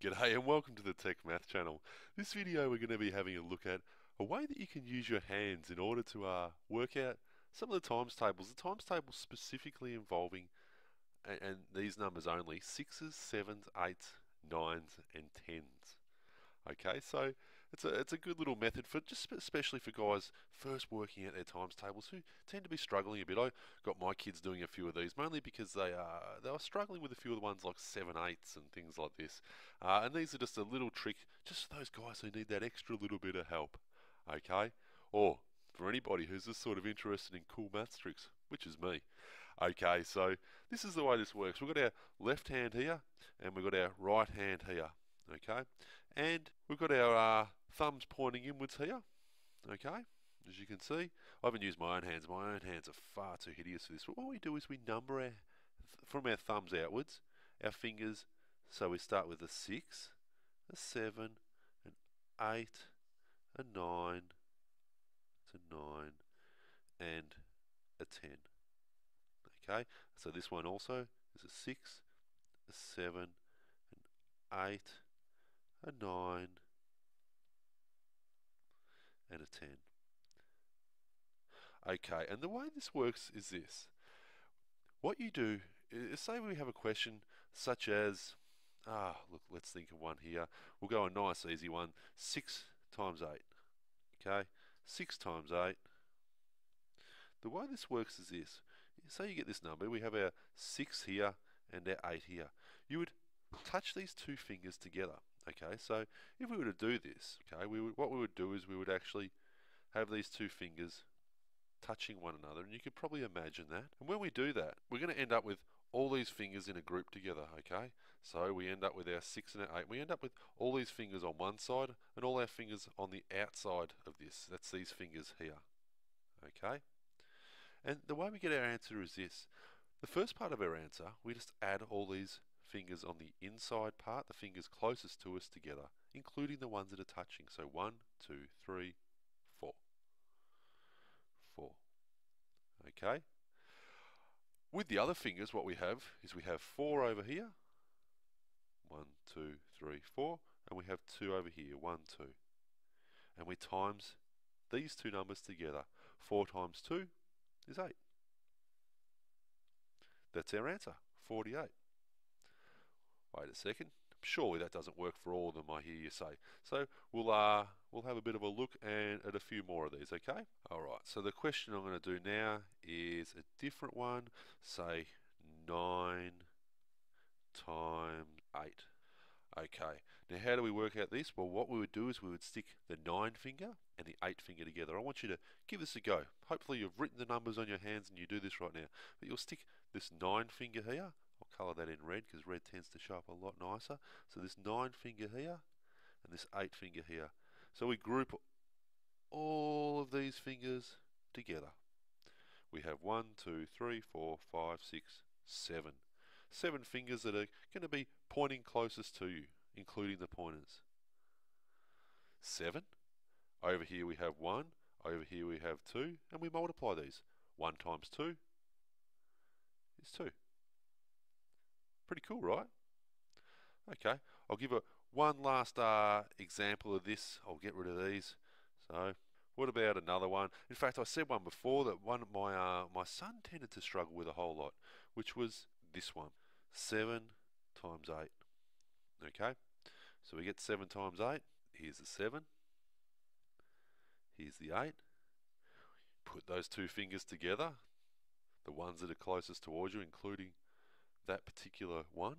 G'day and welcome to the Tech Math channel. This video we're going to be having a look at a way that you can use your hands in order to work out some of the times tables. The times tables specifically involving, and these numbers only, sixes, sevens, eights, nines and tens. Okay, so it's a good little method for just especially for guys first working out their times tables who tend to be struggling a bit. I got my kids doing a few of these mainly because they were struggling with a few of the ones like 7/8 and things like this. And these are just a little trick just for those guys who need that extra little bit of help. Okay, or for anybody who's just sort of interested in cool maths tricks, which is me. Okay, so this is the way this works. We've got our left hand here and we've got our right hand here. Okay, and we've got our thumbs pointing inwards here. Okay, as you can see, I haven't used my own hands. My own hands are far too hideous for this. But what we do is we number from our thumbs outwards, our fingers. So we start with a 6, a 7, an 8, a 9, a 9, and a 10. Okay, so this one also is a 6, a 7, an 8, a 9, and a 10. Okay, and the way this works is this. What you do is, say we have a question such as, look, let's think of one here. We'll go a nice easy one, 6 times 8. Okay, 6 times 8. The way this works is this. Say you get this number, we have our 6 here and our 8 here. You would touch these two fingers together. Okay, so if we were to do this, okay, what we would do is we would actually have these two fingers touching one another, and you could probably imagine that. And when we do that, we're going to end up with all these fingers in a group together, okay? So we end up with our 6 and our 8. We end up with all these fingers on one side and all our fingers on the outside of this. That's these fingers here, okay? And the way we get our answer is this. The first part of our answer, we just add all these fingers on the inside part, the fingers closest to us together, including the ones that are touching. So 1, 2, 3, 4. 4. Okay? With the other fingers, what we have is we have 4 over here. 1, 2, 3, 4. And we have 2 over here. 1, 2. And we times these two numbers together. 4 times 2 is 8. That's our answer, 48. Wait a second. Surely that doesn't work for all of them, I hear you say. So we'll have a bit of a look at a few more of these, okay? Alright, so the question I'm going to do now is a different one. Say 9 times 8. Okay, now how do we work out this? Well, what we would do is we would stick the 9 finger and the 8 finger together. I want you to give this a go. Hopefully you've written the numbers on your hands and you do this right now. But you'll stick this 9 finger here. I'll colour that in red because red tends to show up a lot nicer. So this 9 finger here and this 8 finger here. So we group all of these fingers together. We have 1, 2, 3, 4, 5, 6, 7. 7 fingers that are going to be pointing closest to you, including the pointers. 7. Over here we have 1, over here we have 2, and we multiply these. 1 times 2 is 2. Pretty cool, right? Okay, I'll give one last example of this. I'll get rid of these. So, what about another one? In fact, I said one before that one of my son tended to struggle with a whole lot, which was this one. 7 times 8. Okay, so we get 7 times 8. Here's the 7. Here's the 8. Put those two fingers together, the ones that are closest towards you, including that particular one,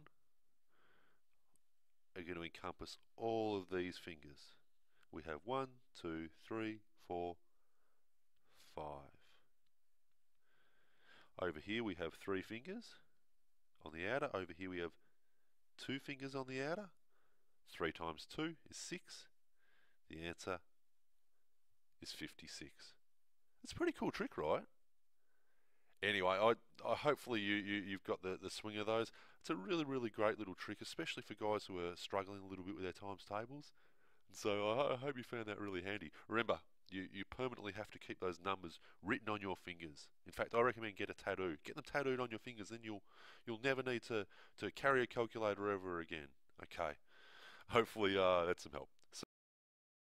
are going to encompass all of these fingers. We have 1, 2, 3, 4, 5. Over here we have 3 fingers on the outer. Over here we have 2 fingers on the outer. 3 times 2 is 6. The answer is 56. It's a pretty cool trick, right? Anyway, I hopefully you've got the swing of those. It's a really, really great little trick, especially for guys who are struggling a little bit with their times tables. And so I hope you found that really handy. Remember, you permanently have to keep those numbers written on your fingers. In fact, I recommend get a tattoo. Get them tattooed on your fingers, then you'll never need to carry a calculator ever again. Okay. Hopefully that's some help.